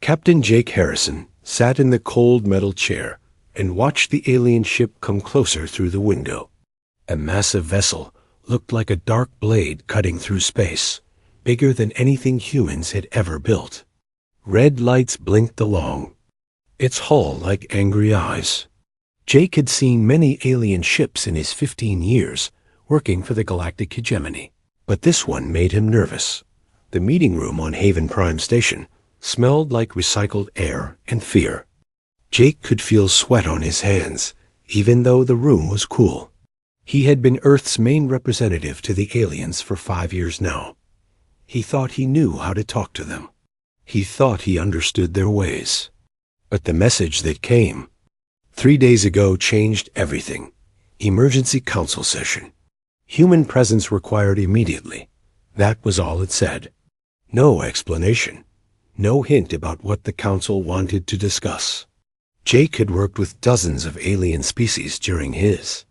Captain Jake Harrison sat in the cold metal chair and watched the alien ship come closer through the window. A massive vessel looked like a dark blade cutting through space, bigger than anything humans had ever built. Red lights blinked along, its hull like angry eyes. Jake had seen many alien ships in his 15 years working for the Galactic Hegemony, but this one made him nervous. The meeting room on Haven Prime Station smelled like recycled air and fear. Jake could feel sweat on his hands, even though the room was cool. He had been Earth's main representative to the aliens for 5 years now. He thought he knew how to talk to them. He thought he understood their ways. But the message that came 3 days ago changed everything. Emergency council session. Human presence required immediately. That was all it said. No explanation. No hint about what the council wanted to discuss. Jake had worked with dozens of alien species during his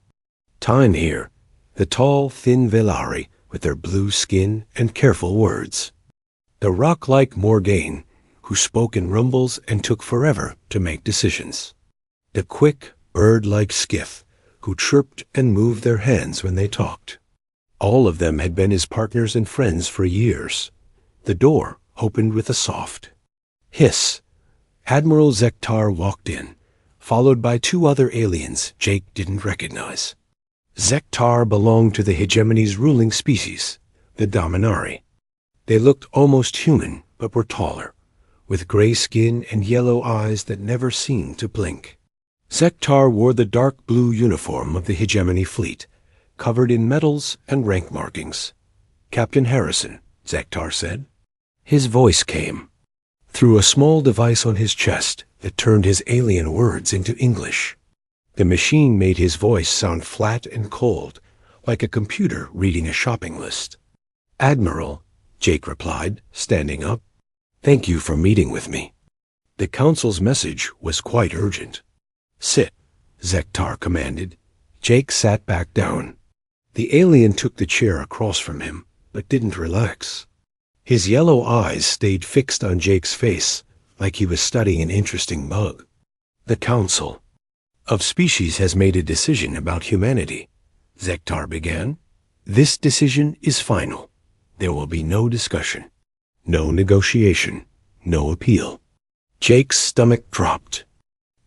time here. The tall, thin Velari with their blue skin and careful words. The rock-like Morgaine, who spoke in rumbles and took forever to make decisions. The quick, bird-like Skiff, who chirped and moved their hands when they talked. All of them had been his partners and friends for years. The door opened with a soft hiss. Admiral Zektar walked in, followed by 2 other aliens Jake didn't recognize. Zektar belonged to the Hegemony's ruling species, the Dominari. They looked almost human, but were taller, with gray skin and yellow eyes that never seemed to blink. Zektar wore the dark blue uniform of the Hegemony fleet, covered in medals and rank markings. "Captain Harrison," Zektar said. His voice came through a small device on his chest that turned his alien words into English. The machine made his voice sound flat and cold, like a computer reading a shopping list. "Admiral," Jake replied, standing up. "Thank you for meeting with me." The council's message was quite urgent. "Sit," Zektar commanded. Jake sat back down. The alien took the chair across from him, but didn't relax. His yellow eyes stayed fixed on Jake's face, like he was studying an interesting bug. "The Council of Species has made a decision about humanity," Zektar began. "This decision is final. There will be no discussion, no negotiation, no appeal." Jake's stomach dropped.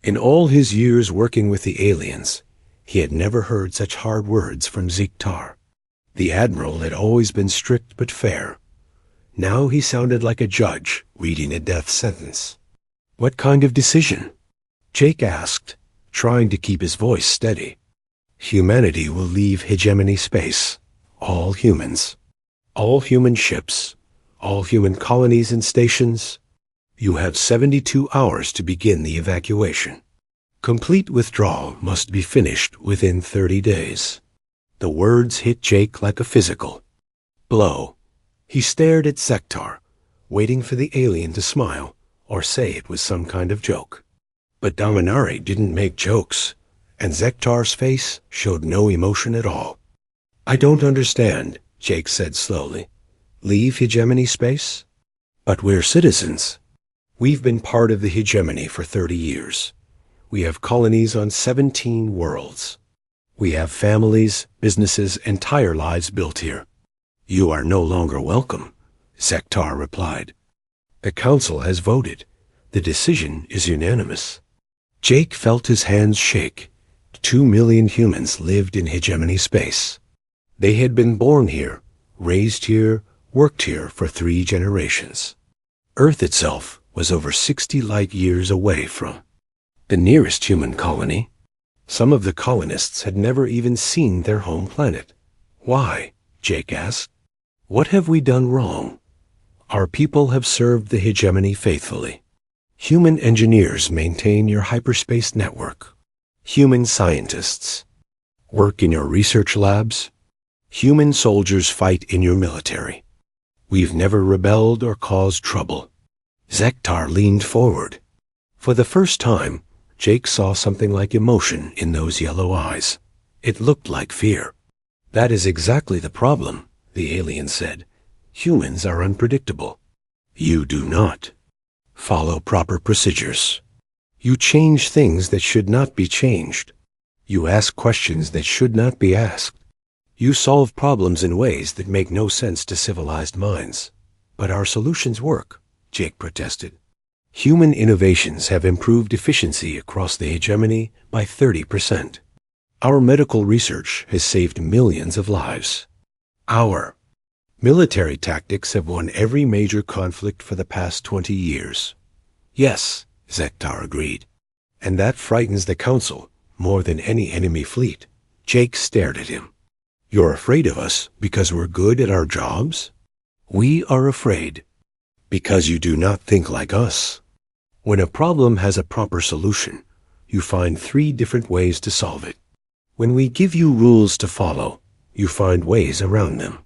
In all his years working with the aliens, he had never heard such hard words from Zektar. The Admiral had always been strict but fair. Now he sounded like a judge reading a death sentence. "What kind of decision?" Jake asked, trying to keep his voice steady. "Humanity will leave Hegemony space. All humans. All human ships. All human colonies and stations. You have 72 hours to begin the evacuation. Complete withdrawal must be finished within 30 days. The words hit Jake like a physical blow. He stared at Zektar, waiting for the alien to smile or say it was some kind of joke. But Dominari didn't make jokes, and Zektar's face showed no emotion at all. "I don't understand," Jake said slowly. "Leave Hegemony space?" "But we're citizens. We've been part of the Hegemony for 30 years. We have colonies on 17 worlds. We have families, businesses, entire lives built here." "You are no longer welcome," Zektar replied. "The council has voted. The decision is unanimous." Jake felt his hands shake. 2 million humans lived in Hegemony space. They had been born here, raised here, worked here for 3 generations. Earth itself was over 60 light years away from the nearest human colony. Some of the colonists had never even seen their home planet. "Why?" Jake asked. "What have we done wrong?" "Our people have served the Hegemony faithfully. Human engineers maintain your hyperspace network. Human scientists work in your research labs. Human soldiers fight in your military. We've never rebelled or caused trouble." Zektar leaned forward. For the first time, Jake saw something like emotion in those yellow eyes. It looked like fear. "That is exactly the problem," the alien said. "Humans are unpredictable. You do not." Follow proper procedures. You change things that should not be changed. You ask questions that should not be asked. You solve problems in ways that make no sense to civilized minds. But our solutions work, Jake protested. Human innovations have improved efficiency across the hegemony by 30%. Our medical research has saved millions of lives. Our military tactics have won every major conflict for the past 20 years. Yes, Zektar agreed. And that frightens the Council more than any enemy fleet. Jake stared at him. You're afraid of us because we're good at our jobs? We are afraid because you do not think like us. When a problem has a proper solution, you find 3 different ways to solve it. When we give you rules to follow, you find ways around them.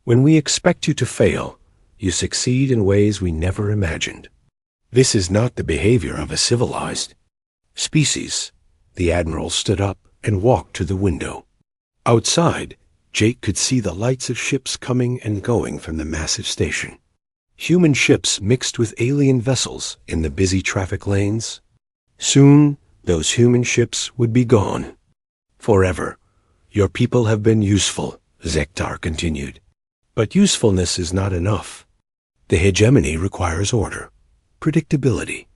When we expect you to fail, you succeed in ways we never imagined. This is not the behavior of a civilized species. The Admiral stood up and walked to the window. Outside, Jake could see the lights of ships coming and going from the massive station. Human ships mixed with alien vessels in the busy traffic lanes. Soon, those human ships would be gone. Forever. Your people have been useful, Zektar continued. But usefulness is not enough. The hegemony requires order, predictability,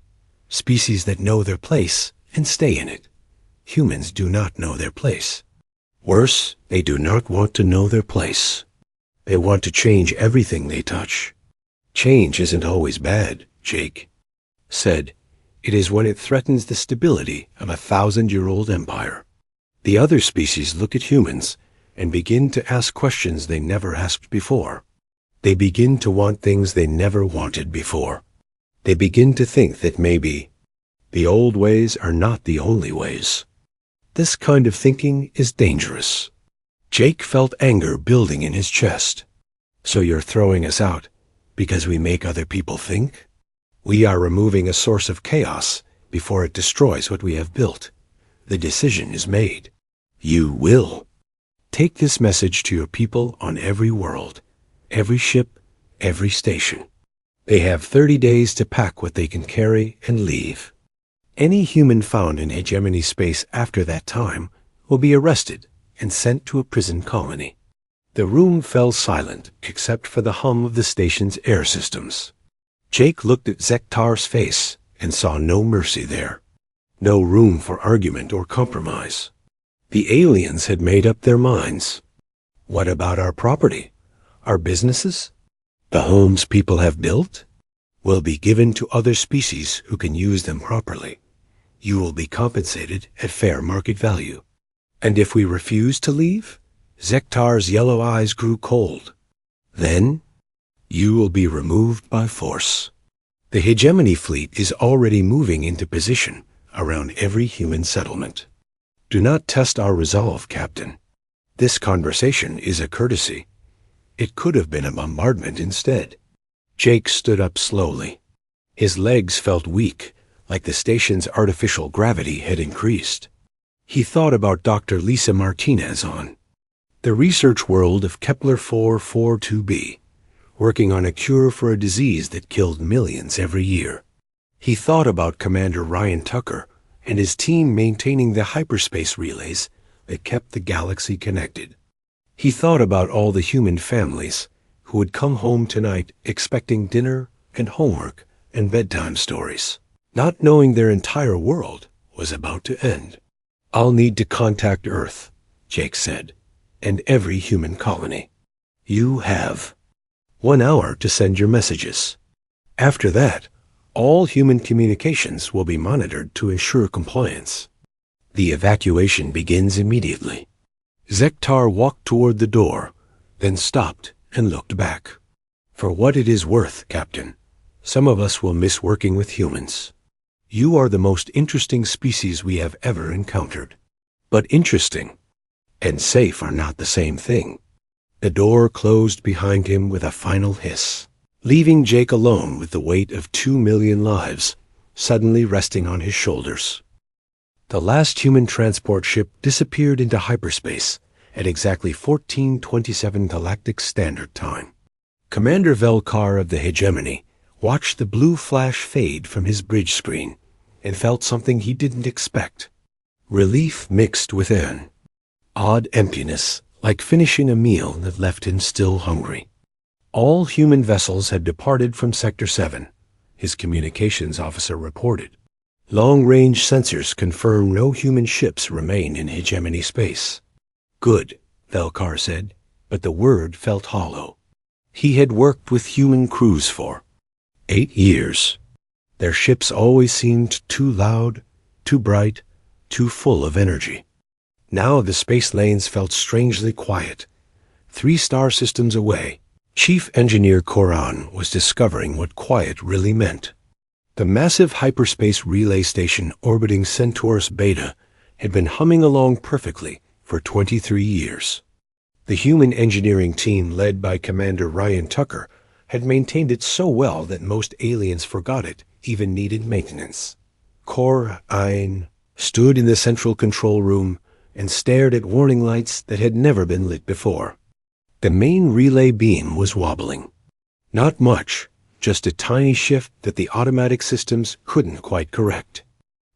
species that know their place and stay in it. Humans do not know their place. Worse, they do not want to know their place. They want to change everything they touch. Change isn't always bad, Jake said. It is when it threatens the stability of a 1,000-year-old empire. The other species look at humans and begin to ask questions they never asked before. They begin to want things they never wanted before. They begin to think that maybe the old ways are not the only ways. This kind of thinking is dangerous. Jake felt anger building in his chest. So you're throwing us out because we make other people think? We are removing a source of chaos before it destroys what we have built. The decision is made. You will. Take this message to your people on every world, every ship, every station. They have 30 days to pack what they can carry and leave. Any human found in hegemony space after that time will be arrested and sent to a prison colony. The room fell silent except for the hum of the station's air systems. Jake looked at Zektar's face and saw no mercy there. No room for argument or compromise. The aliens had made up their minds. What about our property? Our businesses? The homes people have built? Will be given to other species who can use them properly. You will be compensated at fair market value. And if we refuse to leave? Zektar's yellow eyes grew cold. Then, you will be removed by force. The hegemony fleet is already moving into position around every human settlement. Do not test our resolve, Captain. This conversation is a courtesy. It could have been a bombardment instead. Jake stood up slowly. His legs felt weak, like the station's artificial gravity had increased. He thought about Dr. Lisa Martinez on the research world of Kepler 442b, working on a cure for a disease that killed millions every year. He thought about Commander Ryan Tucker and his team maintaining the hyperspace relays that kept the galaxy connected. He thought about all the human families who would come home tonight expecting dinner and homework and bedtime stories, not knowing their entire world was about to end. I'll need to contact Earth, Jake said, and every human colony. You have 1 hour to send your messages. After that, all human communications will be monitored to ensure compliance. The evacuation begins immediately. Zektar walked toward the door, then stopped and looked back. For what it is worth, Captain, some of us will miss working with humans. You are the most interesting species we have ever encountered. But interesting and safe are not the same thing. The door closed behind him with a final hiss, leaving Jake alone with the weight of 2 million lives suddenly resting on his shoulders. The last human transport ship disappeared into hyperspace at exactly 1427 Galactic Standard Time. Commander Velkar of the Hegemony watched the blue flash fade from his bridge screen, and felt something he didn't expect. Relief mixed with an odd emptiness, like finishing a meal that left him still hungry. All human vessels had departed from Sector 7, his communications officer reported. Long-range sensors confirm no human ships remain in hegemony space. Good, Velkar said, but the word felt hollow. He had worked with human crews for 8 years. Their ships always seemed too loud, too bright, too full of energy. Now the space lanes felt strangely quiet. 3 star systems away, Chief Engineer Koran was discovering what quiet really meant. The massive hyperspace relay station orbiting Centaurus Beta had been humming along perfectly for 23 years. The human engineering team led by Commander Ryan Tucker had maintained it so well that most aliens forgot it even needed maintenance. Koran stood in the central control room and stared at warning lights that had never been lit before. The main relay beam was wobbling. Not much, just a tiny shift that the automatic systems couldn't quite correct.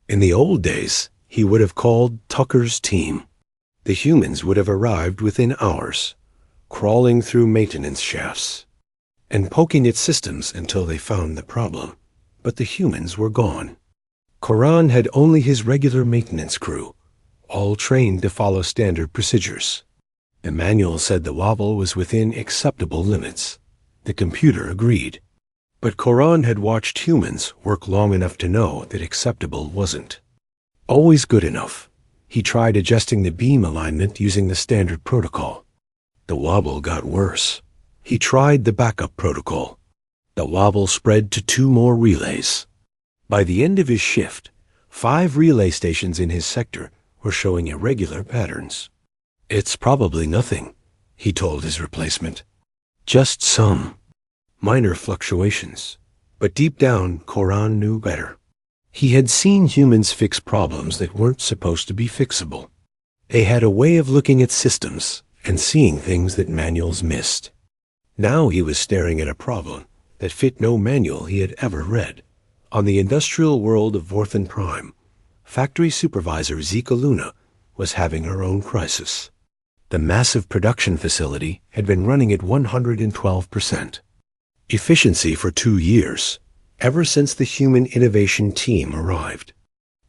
In the old days, he would have called Tucker's team. The humans would have arrived within hours, crawling through maintenance shafts, and poking at systems until they found the problem. But the humans were gone. Koran had only his regular maintenance crew, all trained to follow standard procedures. The manual said the wobble was within acceptable limits. The computer agreed. But Koran had watched humans work long enough to know that acceptable wasn't always good enough. He tried adjusting the beam alignment using the standard protocol. The wobble got worse. He tried the backup protocol. The wobble spread to 2 more relays. By the end of his shift, 5 relay stations in his sector were showing irregular patterns. "It's probably nothing," he told his replacement. "Just some minor fluctuations." But deep down, Koran knew better. He had seen humans fix problems that weren't supposed to be fixable. They had a way of looking at systems and seeing things that manuals missed. Now he was staring at a problem that fit no manual he had ever read. On the industrial world of Vorthan Prime, factory supervisor Zika Luna was having her own crisis. The massive production facility had been running at 112% efficiency for 2 years, ever since the human innovation team arrived.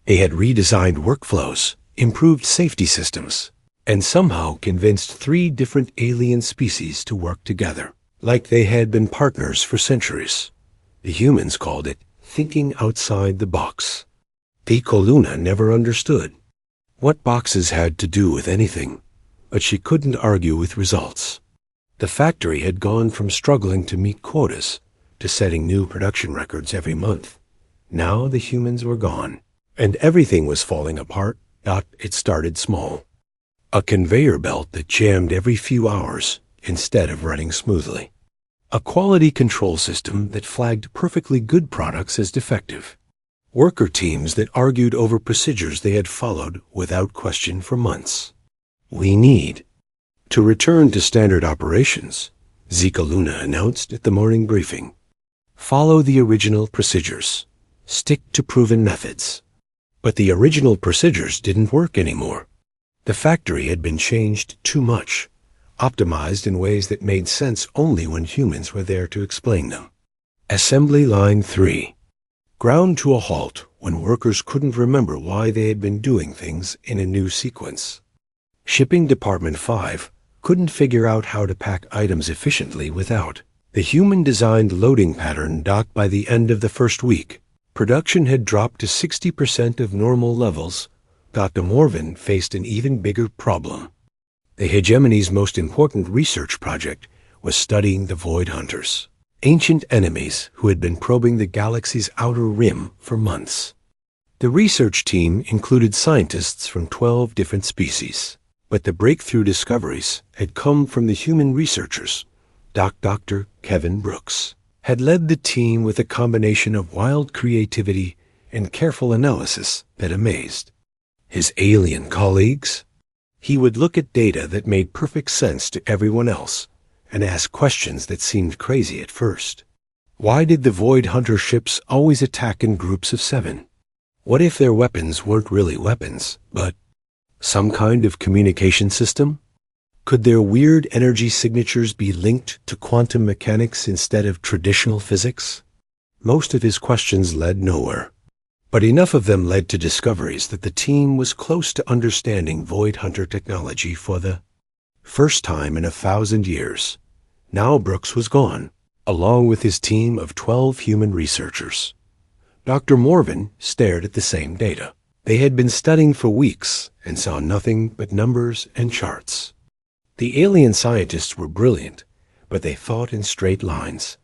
They had redesigned workflows, improved safety systems, and somehow convinced 3 different alien species to work together, like they had been partners for centuries. The humans called it thinking outside the box. Zika Luna never understood what boxes had to do with anything, but she couldn't argue with results. The factory had gone from struggling to meet quotas to setting new production records every month. Now the humans were gone, and everything was falling apart. It started small. A conveyor belt that jammed every few hours instead of running smoothly. A quality control system that flagged perfectly good products as defective. Worker teams that argued over procedures they had followed without question for months. "We need to return to standard operations," Zika Luna announced at the morning briefing. "Follow the original procedures. Stick to proven methods." But the original procedures didn't work anymore. The factory had been changed too much, optimized in ways that made sense only when humans were there to explain them. Assembly Line 3 ground to a halt when workers couldn't remember why they had been doing things in a new sequence. Shipping Department 5 couldn't figure out how to pack items efficiently without the human-designed loading pattern docked by the end of the first week. Production had dropped to 60% of normal levels. Dr. Morvan faced an even bigger problem. The hegemony's most important research project was studying the Void Hunters, ancient enemies who had been probing the galaxy's outer rim for months. The research team included scientists from 12 different species, but the breakthrough discoveries had come from the human researchers. Dr. Kevin Brooks had led the team with a combination of wild creativity and careful analysis that amazed his alien colleagues. He would look at data that made perfect sense to everyone else and ask questions that seemed crazy at first. Why did the Void Hunter ships always attack in groups of 7? What if their weapons weren't really weapons, but some kind of communication system? Could their weird energy signatures be linked to quantum mechanics instead of traditional physics? Most of his questions led nowhere, but enough of them led to discoveries that the team was close to understanding Void Hunter technology for the first time in 1,000 years. Now Brooks was gone, along with his team of 12 human researchers. Dr. Morvan stared at the same data. They had been studying for weeks and saw nothing but numbers and charts. The alien scientists were brilliant, but they thought in straight lines.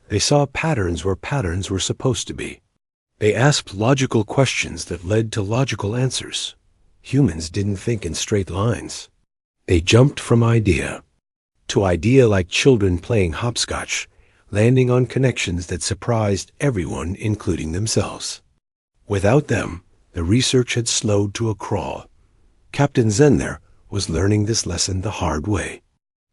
They saw patterns where patterns were supposed to be. They asked logical questions that led to logical answers. Humans didn't think in straight lines. They jumped from idea to idea like children playing hopscotch, landing on connections that surprised everyone, including themselves. Without them, the research had slowed to a crawl. Captain Zender was learning this lesson the hard way.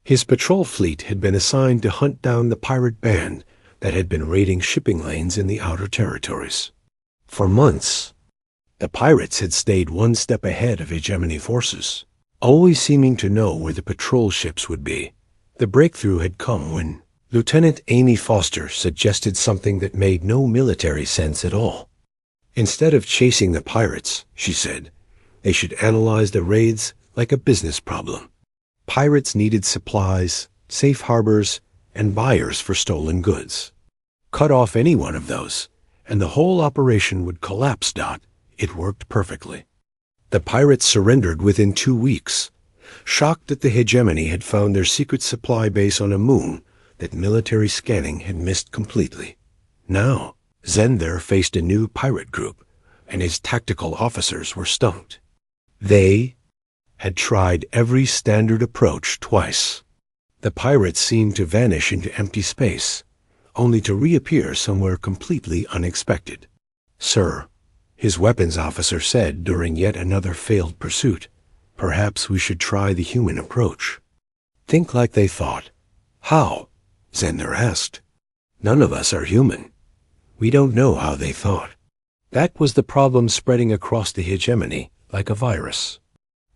His patrol fleet had been assigned to hunt down the pirate band that had been raiding shipping lanes in the outer territories. For months, the pirates had stayed one step ahead of hegemony forces, always seeming to know where the patrol ships would be. The breakthrough had come when Lieutenant Amy Foster suggested something that made no military sense at all. Instead of chasing the pirates, she said, they should analyze the raids like a business problem. Pirates needed supplies, safe harbors, and buyers for stolen goods. Cut off any one of those, and the whole operation would collapse. It worked perfectly. The pirates surrendered within 2 weeks, shocked that the hegemony had found their secret supply base on a moon that military scanning had missed completely. Now, Zender faced a new pirate group, and his tactical officers were stumped. They had tried every standard approach twice. The pirates seemed to vanish into empty space, only to reappear somewhere completely unexpected. Sir, his weapons officer said during yet another failed pursuit, perhaps we should try the human approach. Think like they thought. How? Zender asked. None of us are human. We don't know how they thought. That was the problem spreading across the hegemony like a virus.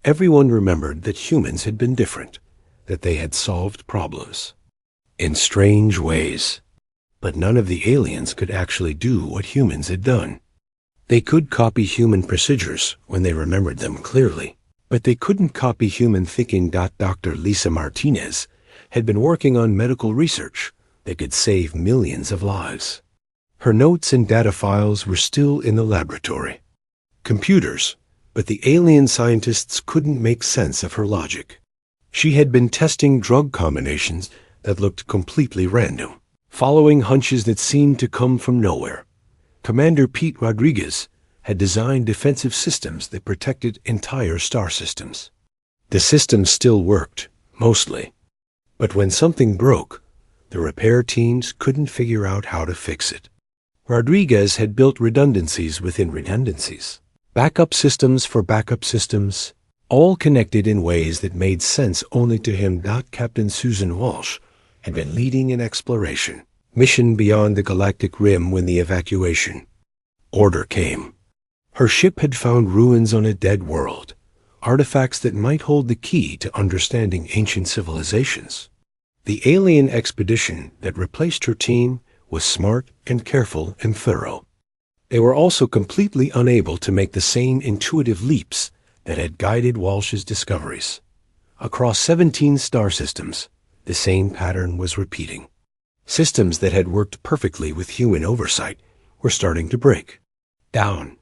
Everyone remembered that humans had been different, that they had solved problems in strange ways. But none of the aliens could actually do what humans had done. They could copy human procedures when they remembered them clearly, but they couldn't copy human thinking. Dr. Lisa Martinez had been working on medical research that could save millions of lives. Her notes and data files were still in the laboratory. Computers, but the alien scientists couldn't make sense of her logic. She had been testing drug combinations that looked completely random, following hunches that seemed to come from nowhere. Commander Pete Rodriguez had designed defensive systems that protected entire star systems. The systems still worked, mostly, but when something broke, the repair teams couldn't figure out how to fix it. Rodriguez had built redundancies within redundancies, backup systems for backup systems, all connected in ways that made sense only to him. Captain Susan Walsh had been leading an exploration mission beyond the galactic rim when the evacuation order came. Her ship had found ruins on a dead world, artifacts that might hold the key to understanding ancient civilizations. The alien expedition that replaced her team was smart and careful and thorough. They were also completely unable to make the same intuitive leaps that had guided Walsh's discoveries. Across 17 star systems, the same pattern was repeating. Systems that had worked perfectly with human oversight were starting to break down.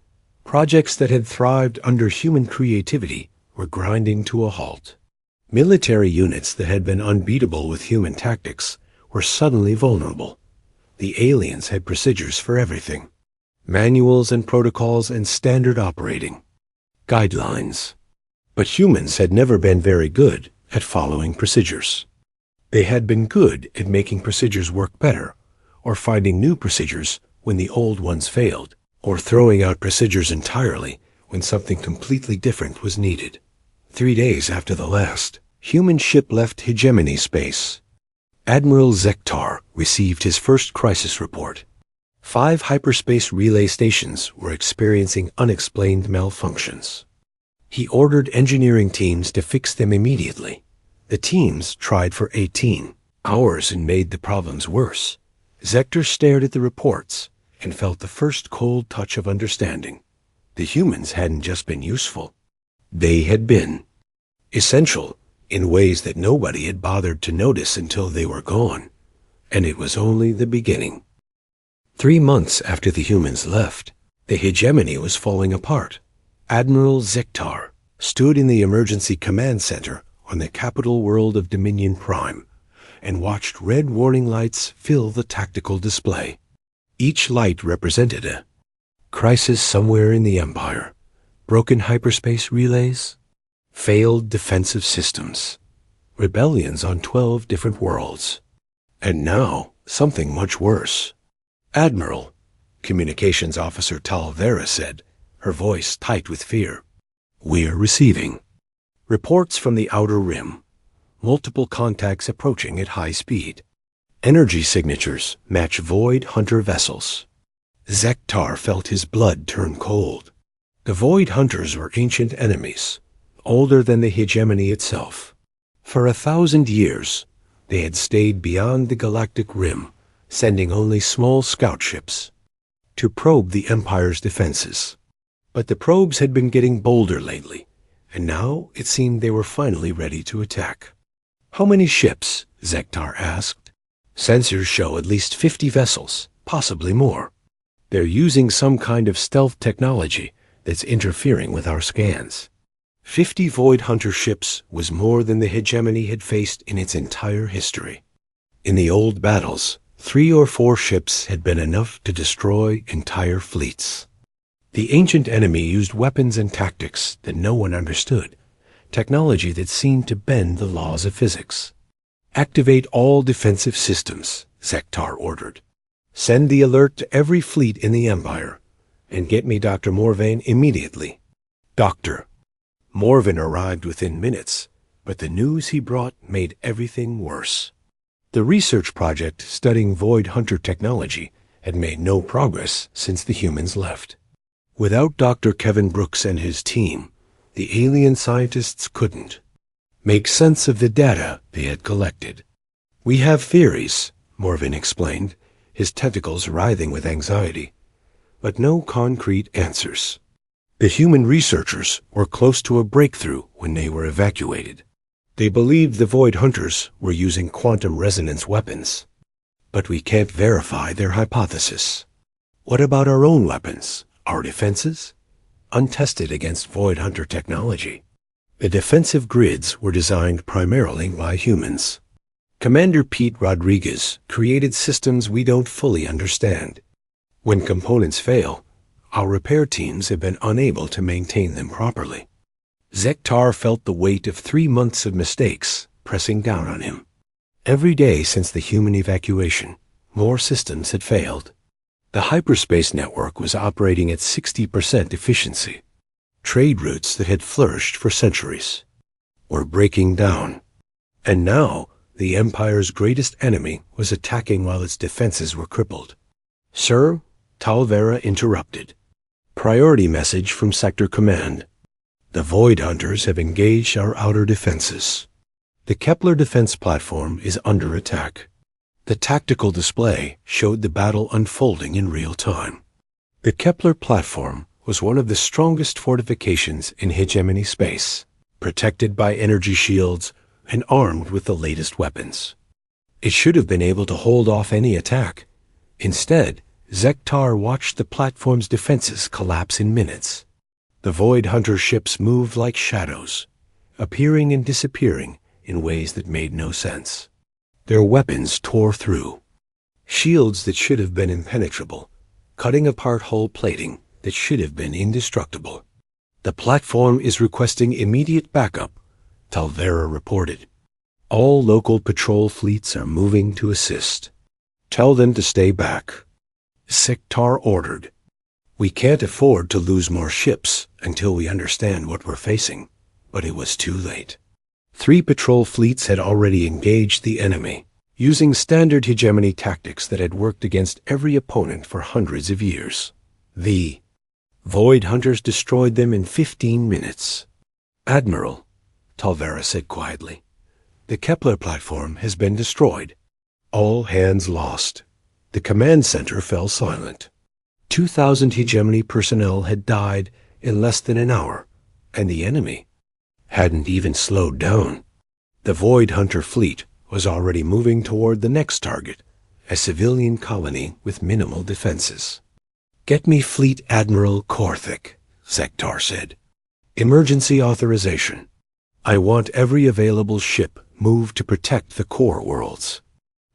Projects that had thrived under human creativity were grinding to a halt. Military units that had been unbeatable with human tactics were suddenly vulnerable. The aliens had procedures for everything. Manuals and protocols and standard operating guidelines. But humans had never been very good at following procedures. They had been good at making procedures work better, or finding new procedures when the old ones failed, or throwing out procedures entirely when something completely different was needed. 3 days after the last human ship left hegemony space, Admiral Zektar received his first crisis report. 5 hyperspace relay stations were experiencing unexplained malfunctions. He ordered engineering teams to fix them immediately. The teams tried for 18 hours and made the problems worse. Zektar stared at the reports and felt the first cold touch of understanding. The humans hadn't just been useful. They had been essential in ways that nobody had bothered to notice until they were gone. And it was only the beginning. 3 months after the humans left, the hegemony was falling apart. Admiral Zektar stood in the emergency command center on the capital world of Dominion Prime and watched red warning lights fill the tactical display. Each light represented a crisis somewhere in the Empire. Broken hyperspace relays, failed defensive systems, rebellions on 12 different worlds. And now, something much worse. Admiral, Communications Officer Talvera said, her voice tight with fear. We're receiving reports from the Outer Rim. Multiple contacts approaching at high speed. Energy signatures match Void Hunter vessels. Zektar felt his blood turn cold. The Void Hunters were ancient enemies, older than the hegemony itself. For 1,000 years, they had stayed beyond the Galactic Rim, sending only small scout ships to probe the Empire's defenses. But the probes had been getting bolder lately, and now it seemed they were finally ready to attack. How many ships? Zektar asked. Sensors show at least 50 vessels, possibly more. They're using some kind of stealth technology that's interfering with our scans. 50 Void Hunter ships was more than the hegemony had faced in its entire history. In the old battles, 3 or 4 ships had been enough to destroy entire fleets. The ancient enemy used weapons and tactics that no one understood, technology that seemed to bend the laws of physics. Activate all defensive systems, Zektar ordered. Send the alert to every fleet in the Empire, and get me Dr. Morvain immediately. Doctor. Morvain arrived within minutes, but the news he brought made everything worse. The research project studying Void Hunter technology had made no progress since the humans left. Without Dr. Kevin Brooks and his team, the alien scientists couldn't make sense of the data they had collected. We have theories, Morvain explained, his tentacles writhing with anxiety, but no concrete answers. The human researchers were close to a breakthrough when they were evacuated. They believed the Void Hunters were using quantum resonance weapons, but we can't verify their hypothesis. What about our own weapons, our defenses? Untested against Void Hunter technology. The defensive grids were designed primarily by humans. Commander Pete Rodriguez created systems we don't fully understand. When components fail, our repair teams have been unable to maintain them properly. Zektar felt the weight of 3 months of mistakes pressing down on him. Every day since the human evacuation, more systems had failed. The hyperspace network was operating at 60% efficiency. Trade routes that had flourished for centuries were breaking down. And now, the Empire's greatest enemy was attacking while its defenses were crippled. Sir, Talvera interrupted. Priority message from Sector Command. The Void Hunters have engaged our outer defenses. The Kepler defense platform is under attack. The tactical display showed the battle unfolding in real time. The Kepler platform was one of the strongest fortifications in hegemony space, protected by energy shields and armed with the latest weapons. It should have been able to hold off any attack. Instead, Zektar watched the platform's defenses collapse in minutes. The Void Hunter ships moved like shadows, appearing and disappearing in ways that made no sense. Their weapons tore through. Shields that should have been impenetrable, cutting apart hull plating that should have been indestructible. The platform is requesting immediate backup, Talvera reported. All local patrol fleets are moving to assist. Tell them to stay back. Zektar ordered. We can't afford to lose more ships until we understand what we're facing. But it was too late. 3 patrol fleets had already engaged the enemy, using standard hegemony tactics that had worked against every opponent for hundreds of years. The Void Hunters destroyed them in 15 minutes. "Admiral," Talvera said quietly, "the Kepler platform has been destroyed. All hands lost." The command center fell silent. 2,000 hegemony personnel had died in less than an hour, and the enemy hadn't even slowed down. The Void Hunter fleet was already moving toward the next target, a civilian colony with minimal defenses. "Get me Fleet Admiral Korthik," Zektar said. "Emergency authorization. I want every available ship moved to protect the core worlds."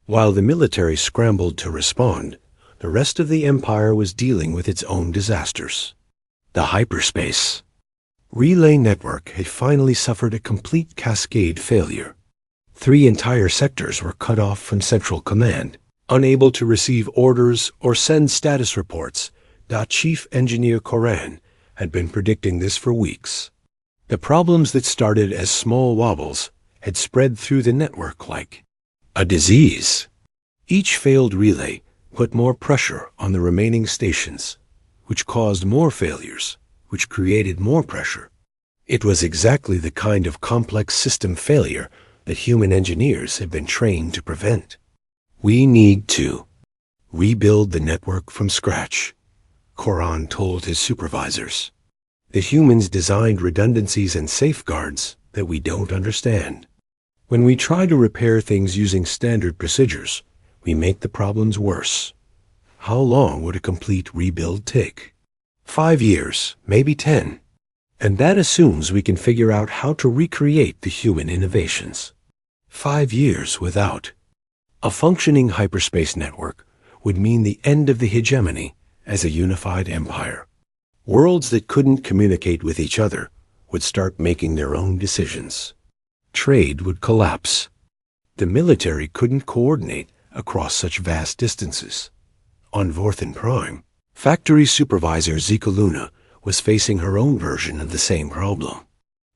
While the military scrambled to respond, the rest of the Empire was dealing with its own disasters. The hyperspace relay network had finally suffered a complete cascade failure. 3 entire sectors were cut off from Central Command, unable to receive orders or send status reports. Chief Engineer Koran had been predicting this for weeks. The problems that started as small wobbles had spread through the network like a disease. Each failed relay put more pressure on the remaining stations, which caused more failures, which created more pressure. It was exactly the kind of complex system failure that human engineers have been trained to prevent. "We need to rebuild the network from scratch," Koran told his supervisors. "The humans designed redundancies and safeguards that we don't understand. When we try to repair things using standard procedures, we make the problems worse." How long would a complete rebuild take? 5 years, maybe 10. And that assumes we can figure out how to recreate the human innovations. 5 years without a functioning hyperspace network would mean the end of the hegemony as a unified empire. Worlds that couldn't communicate with each other would start making their own decisions. Trade would collapse. The military couldn't coordinate across such vast distances. On Vorthan Prime, factory supervisor Zika Luna was facing her own version of the same problem.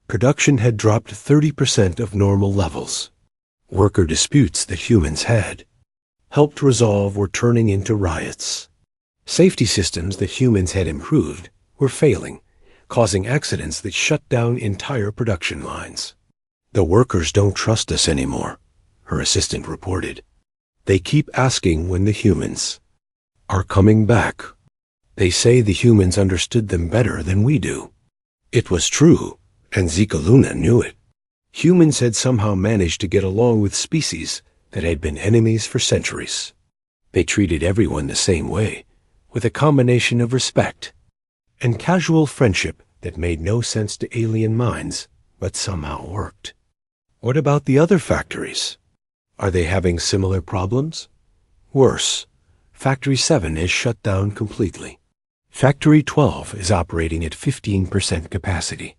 Production had dropped 30% of normal levels. Worker disputes that humans had helped resolve were turning into riots. Safety systems that humans had improved were failing, causing accidents that shut down entire production lines. "The workers don't trust us anymore," her assistant reported. "They keep asking when the humans are coming back. They say the humans understood them better than we do." It was true, and Zika Luna knew it. Humans had somehow managed to get along with species that had been enemies for centuries. They treated everyone the same way, with a combination of respect and casual friendship that made no sense to alien minds, but somehow worked. What about the other factories? Are they having similar problems? Worse, Factory 7 is shut down completely. Factory 12 is operating at 15% capacity.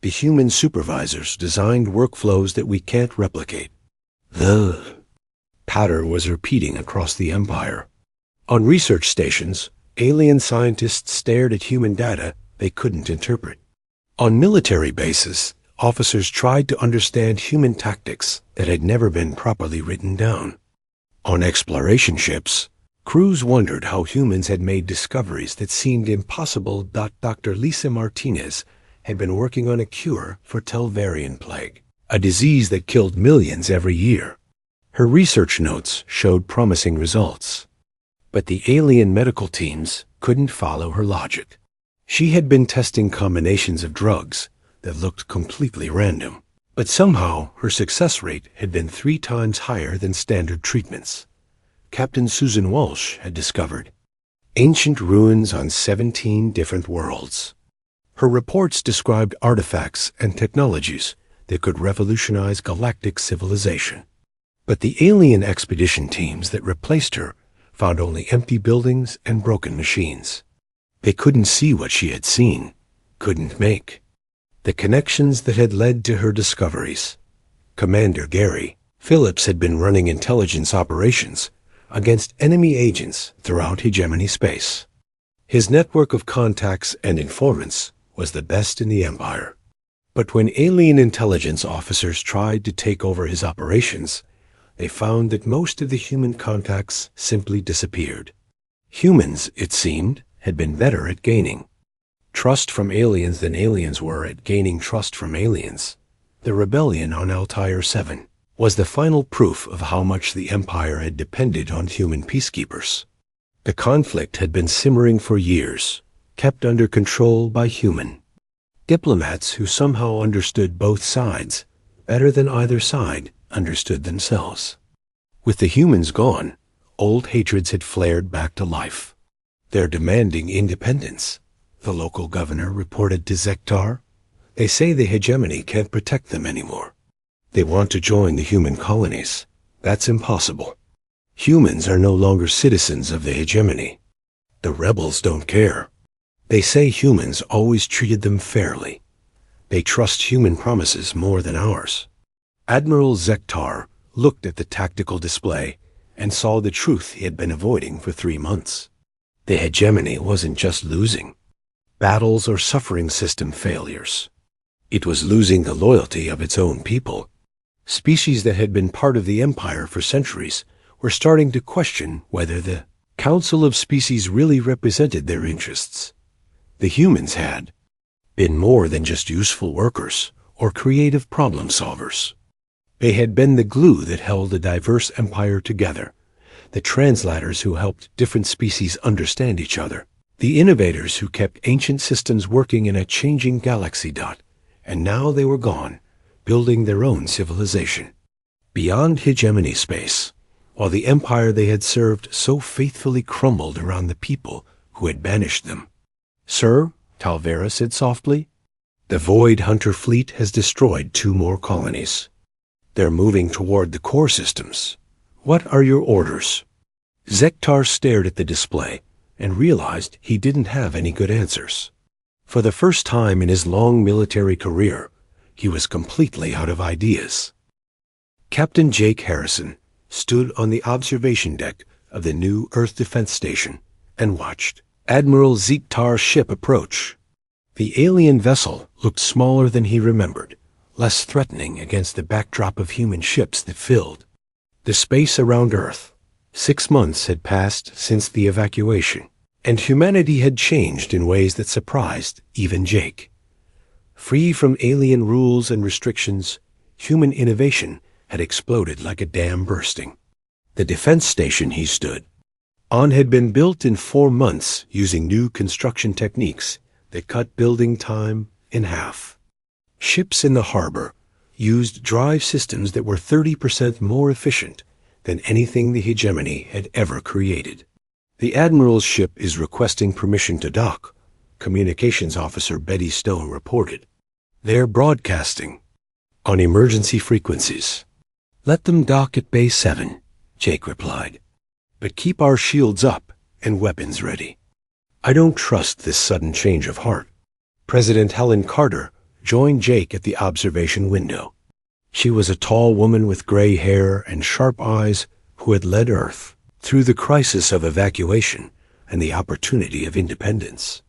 The human supervisors designed workflows that we can't replicate. The patter was repeating across the Empire. On research stations, alien scientists stared at human data they couldn't interpret. On military bases, officers tried to understand human tactics that had never been properly written down. On exploration ships, crews wondered how humans had made discoveries that seemed impossible. Dr. Lisa Martinez had been working on a cure for Telvarian plague, a disease that killed millions every year. Her research notes showed promising results. But the alien medical teams couldn't follow her logic. She had been testing combinations of drugs that looked completely random, but somehow her success rate had been 3 times higher than standard treatments. Captain Susan Walsh had discovered ancient ruins on 17 different worlds. Her reports described artifacts and technologies that could revolutionize galactic civilization. But the alien expedition teams that replaced her found only empty buildings and broken machines. They couldn't see what she had seen, couldn't make the connections that had led to her discoveries. Commander Gary Phillips had been running intelligence operations against enemy agents throughout hegemony space. His network of contacts and informants was the best in the Empire. But when alien intelligence officers tried to take over his operations, they found that most of the human contacts simply disappeared. Humans, it seemed, had been better at gaining trust from aliens than aliens were at gaining trust from aliens. The rebellion on Altair 7 was the final proof of how much the Empire had depended on human peacekeepers. The conflict had been simmering for years, kept under control by human diplomats who somehow understood both sides better than either side understood themselves. With the humans gone, old hatreds had flared back to life. They're demanding independence, the local governor reported to Zektar. They say the hegemony can't protect them anymore. They want to join the human colonies. That's impossible. Humans are no longer citizens of the hegemony. The rebels don't care. They say humans always treated them fairly. They trust human promises more than ours. Admiral Zektar looked at the tactical display and saw the truth he had been avoiding for 3 months. The hegemony wasn't just losing battles or suffering system failures. It was losing the loyalty of its own people. Species that had been part of the Empire for centuries were starting to question whether the Council of Species really represented their interests. The humans had been more than just useful workers or creative problem solvers. They had been the glue that held a diverse empire together, the translators who helped different species understand each other, the innovators who kept ancient systems working in a changing galaxy. And now they were gone, building their own civilization. Beyond hegemony space, while the empire they had served so faithfully crumbled around the people who had banished them. "Sir," Talvera said softly, "the Void Hunter fleet has destroyed 2 more colonies. They're moving toward the core systems. What are your orders?" Zektar stared at the display and realized he didn't have any good answers. For the first time in his long military career, he was completely out of ideas. Captain Jake Harrison stood on the observation deck of the new Earth Defense Station and watched Admiral Zektar's ship approach. The alien vessel looked smaller than he remembered, less threatening against the backdrop of human ships that filled the space around Earth. 6 months had passed since the evacuation, and humanity had changed in ways that surprised even Jake. Free from alien rules and restrictions, human innovation had exploded like a dam bursting. The defense station he stood on had been built in 4 months using new construction techniques that cut building time in half. Ships in the harbor used drive systems that were 30% more efficient than anything the hegemony had ever created. "The Admiral's ship is requesting permission to dock," Communications Officer Betty Stone reported. "They're broadcasting on emergency frequencies." "Let them dock at Bay 7, Jake replied. "But keep our shields up and weapons ready." "I don't trust this sudden change of heart." President Helen Carter joined Jake at the observation window. She was a tall woman with gray hair and sharp eyes who had led Earth through the crisis of evacuation and the opportunity of independence.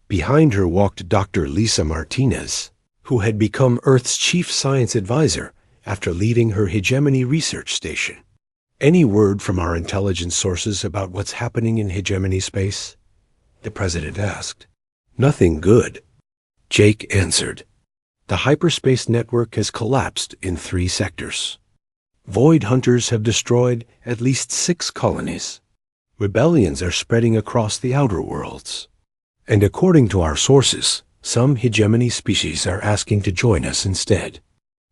Behind her walked Dr. Lisa Martinez, who had become Earth's chief science advisor after leading her hegemony research station. "Any word from our intelligence sources about what's happening in hegemony space?" the president asked. "Nothing good," Jake answered. "The hyperspace network has collapsed in 3 sectors. Void Hunters have destroyed at least 6 colonies. Rebellions are spreading across the outer worlds. And according to our sources, some hegemony species are asking to join us instead."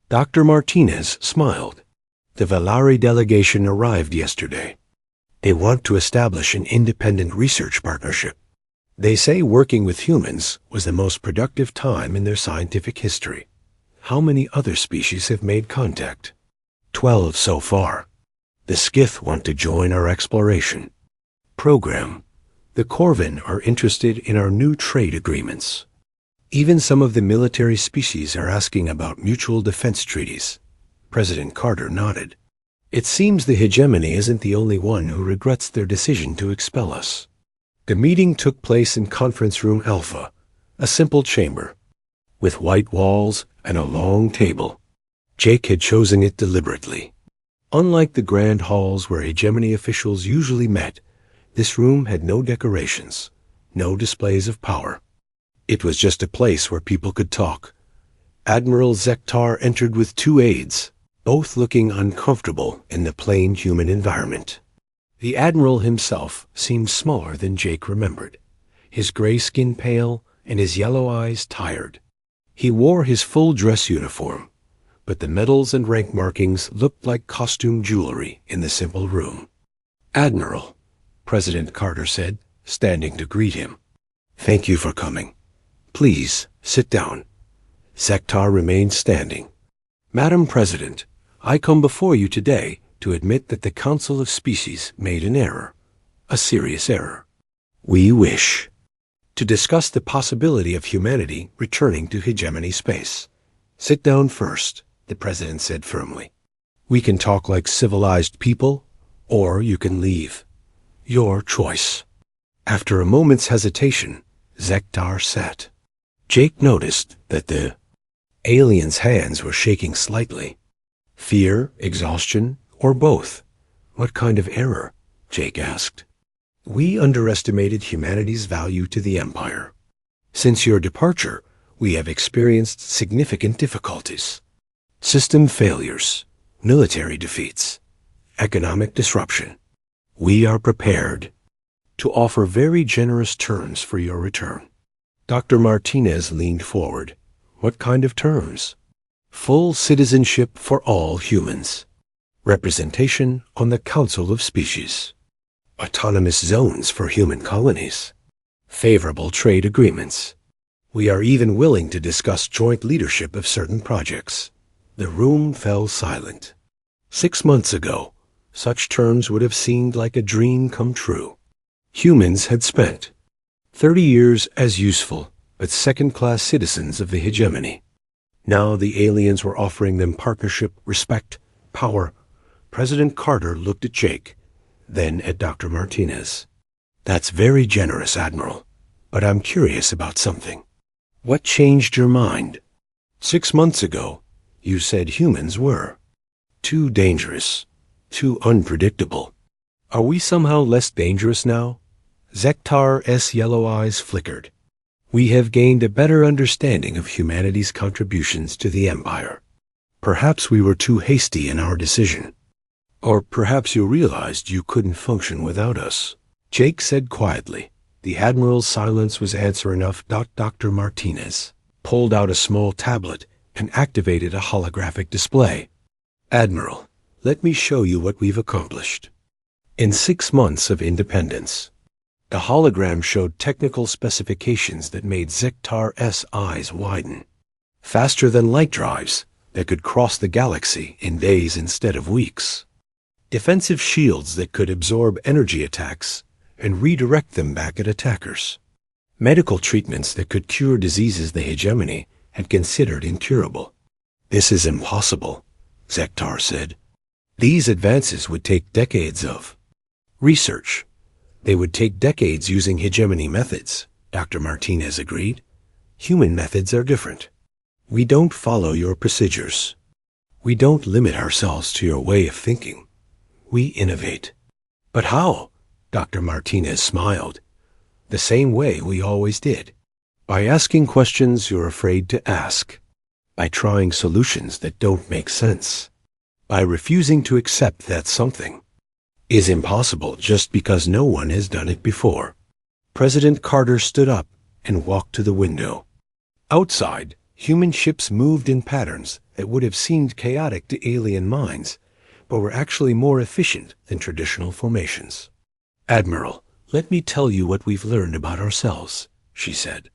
Dr. Martinez smiled. "The Valari delegation arrived yesterday. They want to establish an independent research partnership. They say working with humans was the most productive time in their scientific history." "How many other species have made contact?" 12 so far. The Skith want to join our exploration program. The Corvin are interested in our new trade agreements. Even some of the military species are asking about mutual defense treaties. President Carter nodded. "It seems the hegemony isn't the only one who regrets their decision to expel us." The meeting took place in Conference Room Alpha, a simple chamber, with white walls and a long table. Jake had chosen it deliberately. Unlike the grand halls where hegemony officials usually met, this room had no decorations, no displays of power. It was just a place where people could talk. Admiral Zektar entered with 2 aides, both looking uncomfortable in the plain human environment. The Admiral himself seemed smaller than Jake remembered, his gray skin pale and his yellow eyes tired. He wore his full dress uniform, but the medals and rank markings looked like costume jewelry in the simple room. "Admiral," President Carter said, standing to greet him. "Thank you for coming. Please, sit down." Zektar remained standing. "Madam President, I come before you today to admit that the Council of Species made an error, a serious error. We wish to discuss the possibility of humanity returning to hegemony space." "Sit down first," the President said firmly. "We can talk like civilized people, or you can leave. Your choice." After a moment's hesitation, Zektar sat. Jake noticed that the alien's hands were shaking slightly. Fear, exhaustion, or both? "What kind of error?" Jake asked. "We underestimated humanity's value to the Empire. Since your departure, we have experienced significant difficulties. System failures, military defeats, economic disruption. We are prepared to offer very generous terms for your return." Dr. Martinez leaned forward. "What kind of terms?" "Full citizenship for all humans. Representation on the Council of Species. Autonomous zones for human colonies. Favorable trade agreements. We are even willing to discuss joint leadership of certain projects." The room fell silent. 6 months ago, such terms would have seemed like a dream come true. Humans had spent 30 years as useful but second-class citizens of the hegemony. Now the aliens were offering them partnership, respect, power. President Carter looked at Jake, then at Dr. Martinez. "That's very generous, Admiral, but I'm curious about something. What changed your mind? 6 months ago, you said humans were too dangerous, too unpredictable. Are we somehow less dangerous now?" Zektar's yellow eyes flickered. "We have gained a better understanding of humanity's contributions to the Empire. Perhaps we were too hasty in our decision. Or perhaps you realized you couldn't function without us." Jake said quietly. The Admiral's silence was answer enough. Dr. Martinez pulled out a small tablet and activated a holographic display. "Admiral, let me show you what we've accomplished. In 6 months of independence." The hologram showed technical specifications that made Zektar's eyes widen. Faster than light drives that could cross the galaxy in days instead of weeks. Defensive shields that could absorb energy attacks and redirect them back at attackers. Medical treatments that could cure diseases the hegemony had considered incurable. "This is impossible," Zektar said. "These advances would take decades of research. They would take decades using hegemony methods," Dr. Martinez agreed. "Human methods are different. We don't follow your procedures. We don't limit ourselves to your way of thinking. We innovate." "But how?" Dr. Martinez smiled. "The same way we always did. By asking questions you're afraid to ask. By trying solutions that don't make sense. By refusing to accept that something is impossible just because no one has done it before." President Carter stood up and walked to the window. Outside, human ships moved in patterns that would have seemed chaotic to alien minds, but were actually more efficient than traditional formations. "Admiral, let me tell you what we've learned about ourselves," she said.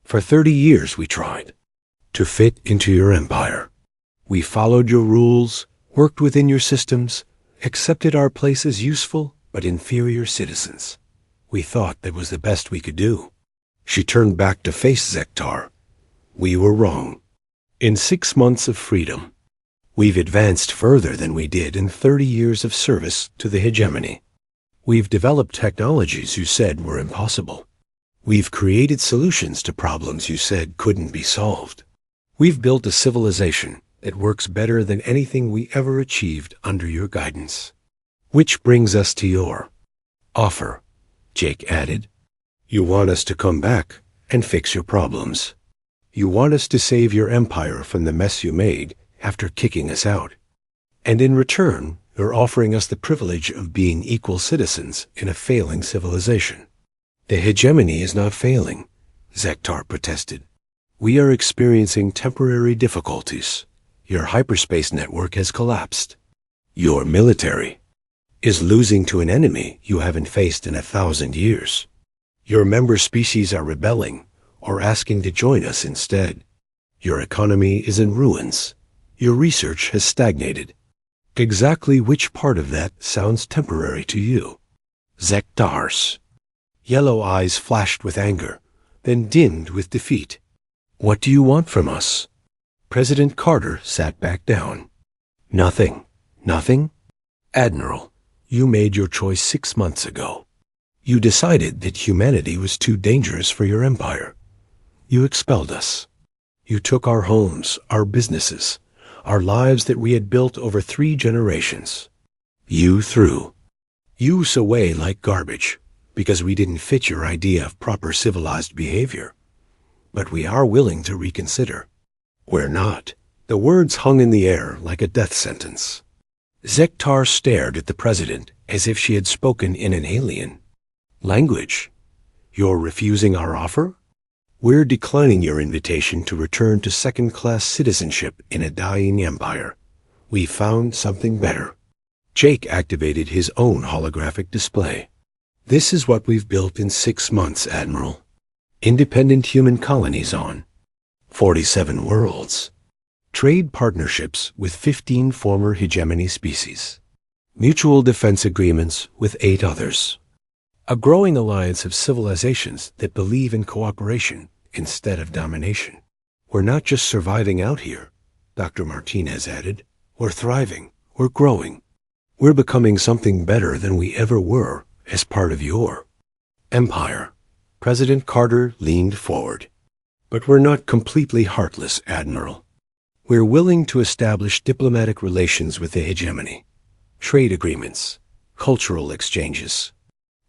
"For 30 years we tried to fit into your empire. We followed your rules, worked within your systems, accepted our place as useful but inferior citizens. We thought that was the best we could do." She turned back to face Zektar. "We were wrong. In 6 months of freedom, we've advanced further than we did in 30 years of service to the hegemony. We've developed technologies you said were impossible. We've created solutions to problems you said couldn't be solved. We've built a civilization It works better than anything we ever achieved under your guidance. Which brings us to your offer, Jake added. You want us to come back and fix your problems. You want us to save your empire from the mess you made after kicking us out. And in return, you're offering us the privilege of being equal citizens in a failing civilization. The hegemony is not failing, Zektar protested. We are experiencing temporary difficulties. Your hyperspace network has collapsed. Your military is losing to an enemy you haven't faced in 1,000 years. Your member species are rebelling or asking to join us instead. Your economy is in ruins. Your research has stagnated. Exactly which part of that sounds temporary to you? Zektar's yellow eyes flashed with anger, then dimmed with defeat. What do you want from us? President Carter sat back down. Nothing. Nothing? Admiral, you made your choice 6 months ago. You decided that humanity was too dangerous for your empire. You expelled us. You took our homes, our businesses, our lives that we had built over 3 generations. You threw us away like garbage because we didn't fit your idea of proper civilized behavior. But we are willing to reconsider. We're not. The words hung in the air like a death sentence. Zektar stared at the president as if she had spoken in an alien language. You're refusing our offer? We're declining your invitation to return to second-class citizenship in a dying empire. We found something better. Jake activated his own holographic display. This is what we've built in 6 months, Admiral. Independent human colonies on 47 worlds. Trade partnerships with 15 former hegemony species. Mutual defense agreements with 8 others. A growing alliance of civilizations that believe in cooperation instead of domination. We're not just surviving out here, Dr. Martinez added. We're thriving. We're growing. We're becoming something better than we ever were as part of your empire. President Carter leaned forward. But we're not completely heartless, Admiral. We're willing to establish diplomatic relations with the hegemony, trade agreements, cultural exchanges,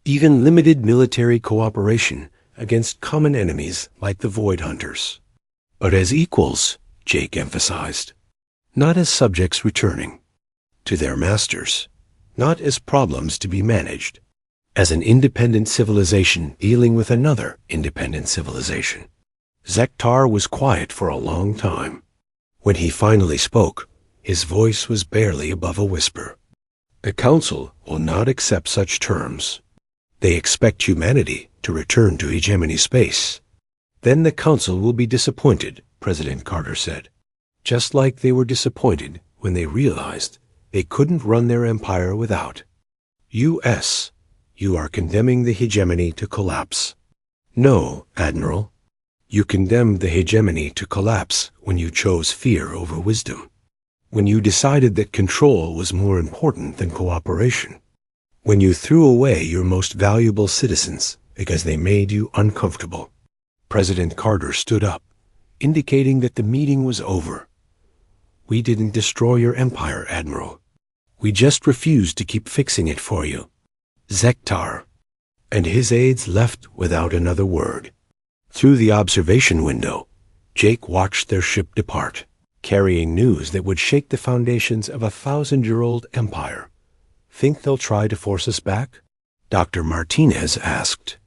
even limited military cooperation against common enemies like the Void Hunters. But as equals, Jake emphasized, not as subjects returning to their masters, not as problems to be managed, as an independent civilization dealing with another independent civilization. Zektar was quiet for a long time. When he finally spoke, his voice was barely above a whisper. The Council will not accept such terms. They expect humanity to return to hegemony space. Then the Council will be disappointed, President Carter said. Just like they were disappointed when they realized they couldn't run their empire without U.S. You are condemning the hegemony to collapse. No, Admiral. You condemned the hegemony to collapse when you chose fear over wisdom, when you decided that control was more important than cooperation, when you threw away your most valuable citizens because they made you uncomfortable. President Carter stood up, indicating that the meeting was over. We didn't destroy your empire, Admiral. We just refused to keep fixing it for you. Zektar and his aides left without another word. Through the observation window, Jake watched their ship depart, carrying news that would shake the foundations of a 1,000-year-old empire. Think they'll try to force us back? Dr. Martinez asked.